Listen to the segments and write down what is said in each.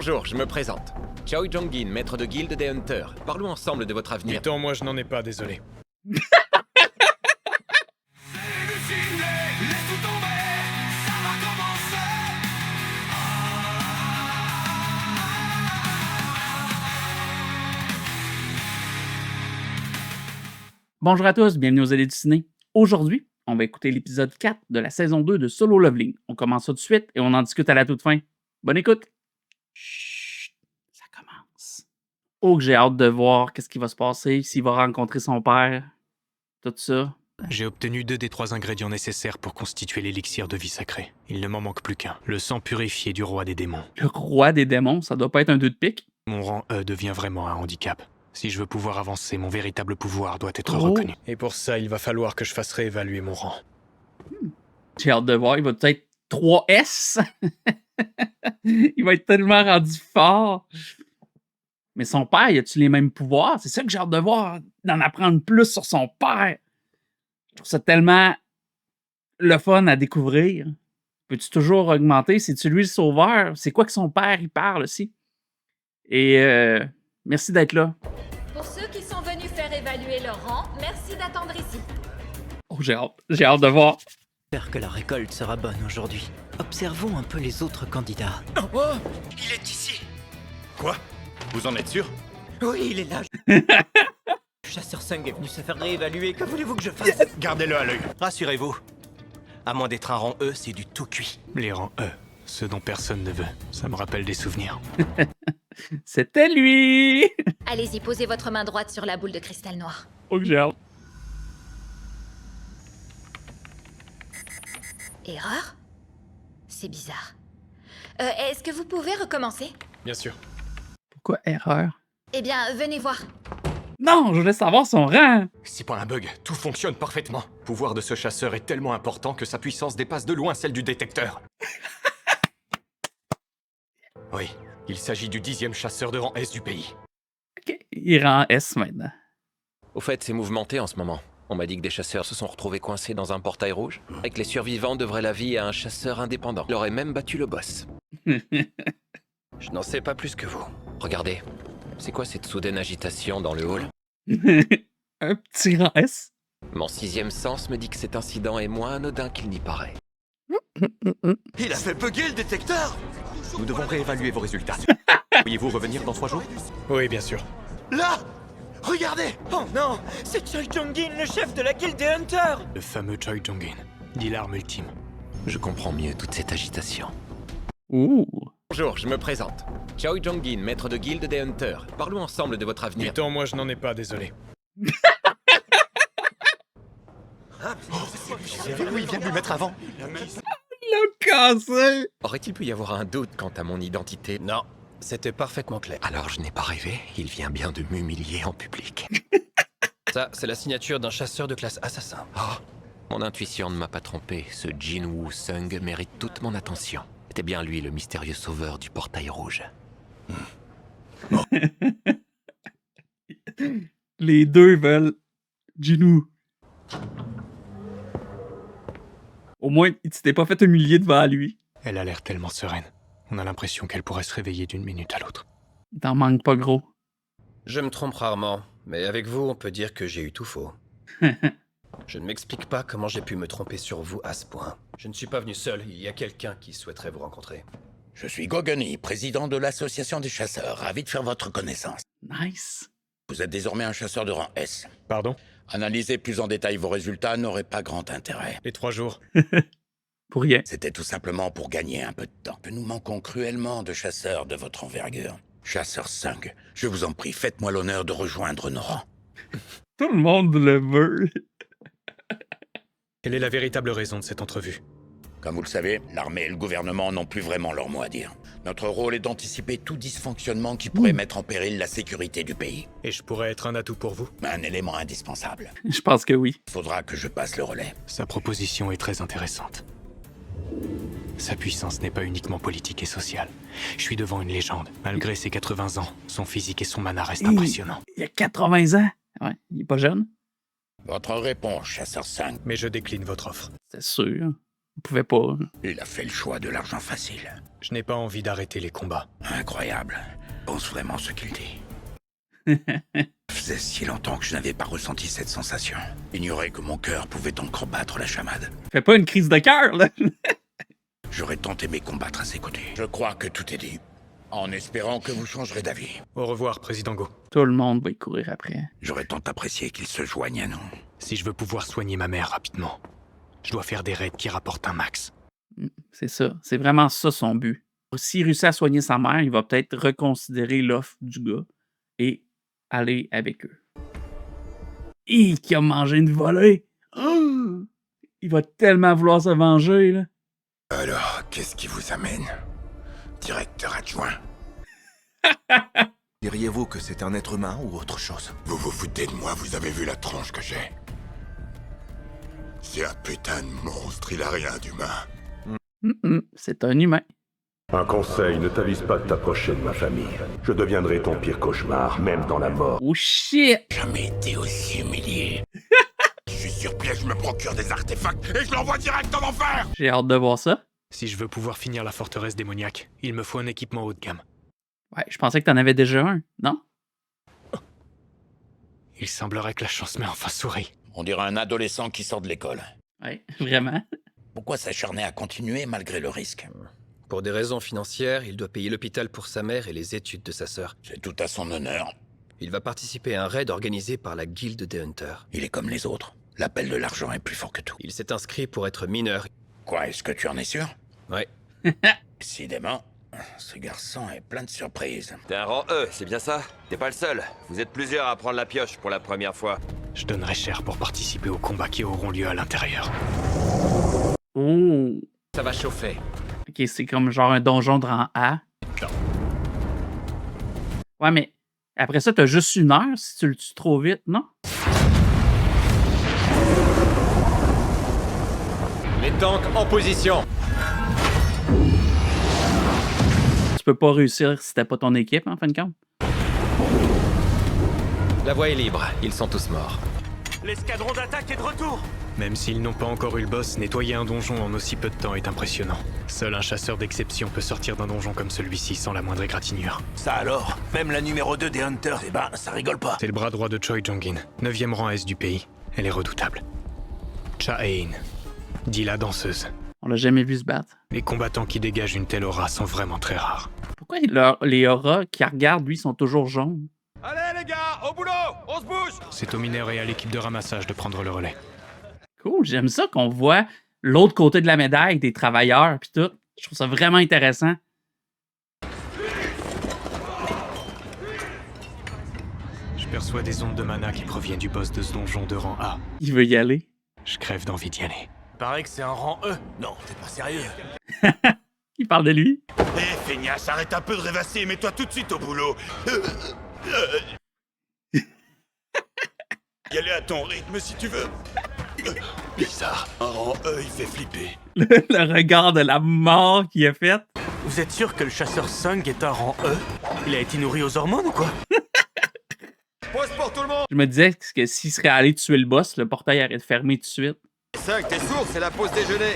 Bonjour, je me présente. Choi Jong-in, maître de guilde des Hunters. Parlons ensemble de votre avenir. Attends, moi je n'en ai pas, désolé. Bonjour à tous, bienvenue aux Allées du ciné. Aujourd'hui, on va écouter l'épisode 4 de la saison 2 de Solo Leveling. On commence ça tout de suite et on en discute à la toute fin. Bonne écoute! Chut, ça commence. Oh, que j'ai hâte de voir qu'est-ce qui va se passer, s'il va rencontrer son père, tout ça. J'ai obtenu 2 des 3 ingrédients nécessaires pour constituer l'élixir de vie sacrée. Il ne m'en manque plus qu'un. Le sang purifié du roi des démons. Le roi des démons, ça doit pas être un 2 de pique. Mon rang E devient vraiment un handicap. Si je veux pouvoir avancer, mon véritable pouvoir doit être Oh. reconnu. Et pour ça, il va falloir que je fasse réévaluer mon rang. J'ai hâte de voir, il va peut-être 3S. Il va être tellement rendu fort. Mais son père, y a-tu les mêmes pouvoirs? C'est ça que j'ai hâte de voir, d'en apprendre plus sur son père. Je trouve ça tellement le fun à découvrir. Peux-tu toujours augmenter? C'est-tu lui le sauveur? C'est quoi que son père, il parle aussi? Et merci d'être là. Pour ceux qui sont venus faire évaluer leur rang, merci d'attendre ici. Oh, j'ai hâte de voir. J'espère que la récolte sera bonne aujourd'hui. Observons un peu les autres candidats. Oh, il est ici. Quoi? Vous en êtes sûr? Oui, il est là. Chasseur Sung est venu se faire réévaluer. Que voulez-vous que je fasse? Gardez-le à l'œil. Rassurez-vous. À moins d'être un rang E, c'est du tout cuit. Les rangs E, ceux dont personne ne veut. Ça me rappelle des souvenirs. C'était lui! Allez-y, posez votre main droite sur la boule de cristal noir. Oh, que j'ai hâte. Erreur? C'est bizarre. Est-ce que vous pouvez recommencer? Bien sûr. Pourquoi erreur? Eh bien, venez voir. Non, je voulais savoir son rang. C'est pas un bug, tout fonctionne parfaitement. Le pouvoir de ce chasseur est tellement important que sa puissance dépasse de loin celle du détecteur. Oui, il s'agit du 10e chasseur de rang S du pays. OK, il rend S maintenant. Au fait, c'est mouvementé en ce moment. On m'a dit que des chasseurs se sont retrouvés coincés dans un portail rouge, et que les survivants devraient la vie à un chasseur indépendant. Il aurait même battu le boss. Je n'en sais pas plus que vous. Regardez, c'est quoi cette soudaine agitation dans le hall? Un petit rang S. Mon 6e sens me dit que cet incident est moins anodin qu'il n'y paraît. Il a fait bugger le détecteur. Nous devons réévaluer vos résultats. Pourriez-vous revenir dans 3 jours? Oui, bien sûr. Là! Regardez! Oh non! C'est Choi Jong-in, le chef de la guilde des Hunters! Le fameux Choi Jong-in. Dit l'arme ultime. Je comprends mieux toute cette agitation. Ouh. Bonjour, je me présente. Choi Jong-in, maître de guilde des Hunters. Parlons ensemble de votre avenir. Attends, moi je n'en ai pas, désolé. Oui, il vient de lui mettre avant. Le cassé. Aurait-il pu y avoir un doute quant à mon identité? Non, c'était parfaitement clair. Alors je n'ai pas rêvé, il vient bien de m'humilier en public. Ça, c'est la signature d'un chasseur de classe assassin. Mon intuition ne m'a pas trompé, ce Jin-Woo Sung mérite toute mon attention. C'était bien lui le mystérieux sauveur du portail rouge. Les deux veulent Jinou. Au moins, il s'était pas fait humilier devant lui. Elle a l'air tellement sereine. On a l'impression qu'elle pourrait se réveiller d'une minute à l'autre. Il t'en manque pas gros. Je me trompe rarement, mais avec vous, on peut dire que j'ai eu tout faux. Je ne m'explique pas comment j'ai pu me tromper sur vous à ce point. Je ne suis pas venu seul, il y a quelqu'un qui souhaiterait vous rencontrer. Je suis Gogoni, président de l'association des chasseurs. Ravi de faire votre connaissance. Nice. Vous êtes désormais un chasseur de rang S. Pardon? Analyser plus en détail vos résultats n'aurait pas grand intérêt. Les 3 jours. Pour rien. C'était tout simplement pour gagner un peu de temps. Nous manquons cruellement de chasseurs de votre envergure. Chasseur Sung, je vous en prie, faites-moi l'honneur de rejoindre nos rangs. Tout le monde le veut. Quelle est la véritable raison de cette entrevue? Comme vous le savez, l'armée et le gouvernement n'ont plus vraiment leur mot à dire. Notre rôle est d'anticiper tout dysfonctionnement qui pourrait mettre en péril la sécurité du pays. Et je pourrais être un atout pour vous? Un élément indispensable. Je pense que oui. Il faudra que je passe le relais. Sa proposition est très intéressante. Sa puissance n'est pas uniquement politique et sociale. Je suis devant une légende. Malgré ses 80 ans, son physique et son mana restent impressionnants. Il a 80 ans. Ouais, il est pas jeune. Votre réponse, chasseur 5. Mais je décline votre offre. C'est sûr. Il pouvait pas. Il a fait le choix de l'argent facile. Je n'ai pas envie d'arrêter les combats. Incroyable. Pense vraiment ce qu'il dit. Faisait si longtemps que je n'avais pas ressenti cette sensation. Ignorer que mon cœur pouvait encore battre la chamade. Fais pas une crise de cœur, là. J'aurais tant aimé combattre à ses côtés. Je crois que tout est dit. En espérant que vous changerez d'avis. Au revoir, Président Go. Tout le monde va y courir après. J'aurais tant apprécié qu'il se joigne à nous. Si je veux pouvoir soigner ma mère rapidement, je dois faire des raids qui rapportent un max. C'est ça. C'est vraiment ça son but. S'il réussit à soigner sa mère, il va peut-être reconsidérer l'offre du gars et aller avec eux. Qui a mangé une volée! Oh! Il va tellement vouloir se venger, là. Alors, qu'est-ce qui vous amène, directeur adjoint? Diriez-vous que c'est un être humain ou autre chose? Vous vous foutez de moi, vous avez vu la tronche que j'ai. C'est un putain de monstre, il a rien d'humain. C'est un humain. Un conseil, ne t'avise pas de t'approcher de ma famille. Je deviendrai ton pire cauchemar, même dans la mort. Oh shit! Jamais été aussi humilié. Je suis sur pièce, je me procure des artefacts et je l'envoie direct en enfer. J'ai hâte de voir ça. Si je veux pouvoir finir la forteresse démoniaque, il me faut un équipement haut de gamme. Ouais, je pensais que t'en avais déjà un, non? Il semblerait que la chance m'ait enfin souri. On dirait un adolescent qui sort de l'école. Ouais, vraiment. Pourquoi s'acharner à continuer malgré le risque? Pour des raisons financières, il doit payer l'hôpital pour sa mère et les études de sa sœur. C'est tout à son honneur. Il va participer à un raid organisé par la Guilde des Hunters. Il est comme les autres. L'appel de l'argent est plus fort que tout. Il s'est inscrit pour être mineur. Quoi, est-ce que tu en es sûr? Ouais. Décidément, ce garçon est plein de surprises. T'es un rang E, c'est bien ça? T'es pas le seul. Vous êtes plusieurs à prendre la pioche pour la première fois. Je donnerais cher pour participer aux combats qui auront lieu à l'intérieur. Oh! Ça va chauffer. Ok, c'est comme genre un donjon de rang A. Ouais, mais après ça, t'as juste 1 heure si tu le tues trop vite, non? Les tanks en position. Tu peux pas réussir si t'as pas ton équipe, en fin de compte. La voie est libre. Ils sont tous morts. L'escadron d'attaque est de retour. Même s'ils n'ont pas encore eu le boss, nettoyer un donjon en aussi peu de temps est impressionnant. Seul un chasseur d'exception peut sortir d'un donjon comme celui-ci sans la moindre égratignure. Ça alors? Même la numéro 2 des Hunters, eh ben, ça rigole pas. C'est le bras droit de Choi Jong-in, 9e rang S du pays. Elle est redoutable. Cha-Hae-in, dit la danseuse. On l'a jamais vu se battre. Les combattants qui dégagent une telle aura sont vraiment très rares. Pourquoi les auras qui regardent, lui, sont toujours jaunes? Allez les gars, au boulot! On se bouge! C'est aux mineurs et à l'équipe de ramassage de prendre le relais. Cool, j'aime ça qu'on voit l'autre côté de la médaille des travailleurs puis tout. Je trouve ça vraiment intéressant. Je perçois des ondes de mana qui proviennent du boss de ce donjon de rang A. Il veut y aller. Je crève d'envie d'y aller. Paraît que c'est un rang E. Non, t'es pas sérieux. Il parle de lui. Hé, feignasse, arrête un peu de rêvasser et mets-toi tout de suite au boulot. Y aller à ton rythme si tu veux. Bizarre, un rang E, il fait flipper. Le regard de la mort qu'il a fait. Vous êtes sûr que le chasseur Sung est un rang E? Il a été nourri aux hormones ou quoi? Pause pour tout le monde! Je me disais que s'il serait allé tuer le boss, le portail aurait fermé tout de suite. 5, t'es sourd, c'est la pause déjeuner.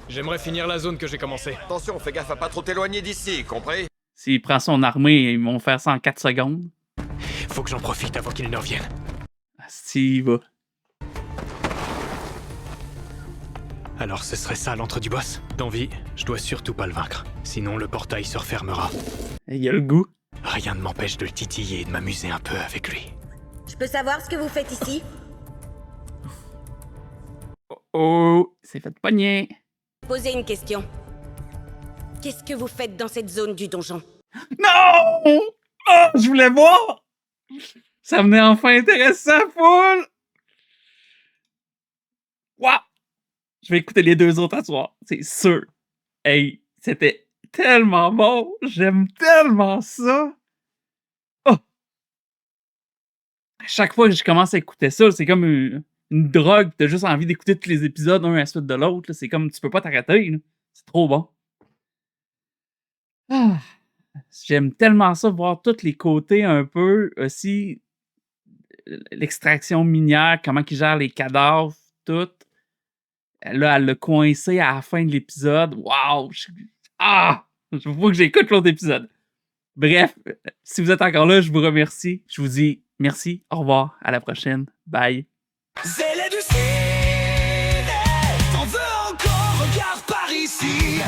J'aimerais finir la zone que j'ai commencée. Attention, fais gaffe à pas trop t'éloigner d'ici, compris? S'il prend son armée, ils vont faire ça en 4 secondes. Faut que j'en profite avant qu'ils ne reviennent. S'il va. Alors ce serait ça l'entre du boss? D'envie, je dois surtout pas le vaincre. Sinon le portail se refermera. Il y a le goût. Rien ne m'empêche de le titiller et de m'amuser un peu avec lui. Je peux savoir ce que vous faites ici? Oh, c'est fait pogner. Posez une question. Qu'est-ce que vous faites dans cette zone du donjon? Non! Oh, je voulais voir! Ça venait enfin intéressant, foule! Wow! Je vais écouter les 2 autres à soir, c'est sûr. Hey, c'était tellement bon! J'aime tellement ça! Oh! À chaque fois que je commence à écouter ça, c'est comme une drogue. T'as juste envie d'écouter tous les épisodes un à la suite de l'autre. C'est comme, tu peux pas t'arrêter. Là. C'est trop bon. Ah, j'aime tellement ça, voir tous les côtés un peu aussi. L'extraction minière, comment ils gèrent les cadavres, tout. Là, elle l'a coincé à la fin de l'épisode. Waouh! Il faut que j'écoute l'autre épisode. Bref, si vous êtes encore là, je vous remercie. Je vous dis merci, au revoir, à la prochaine. Bye. C'est les du ciné. T'en veux encore, regarde par ici.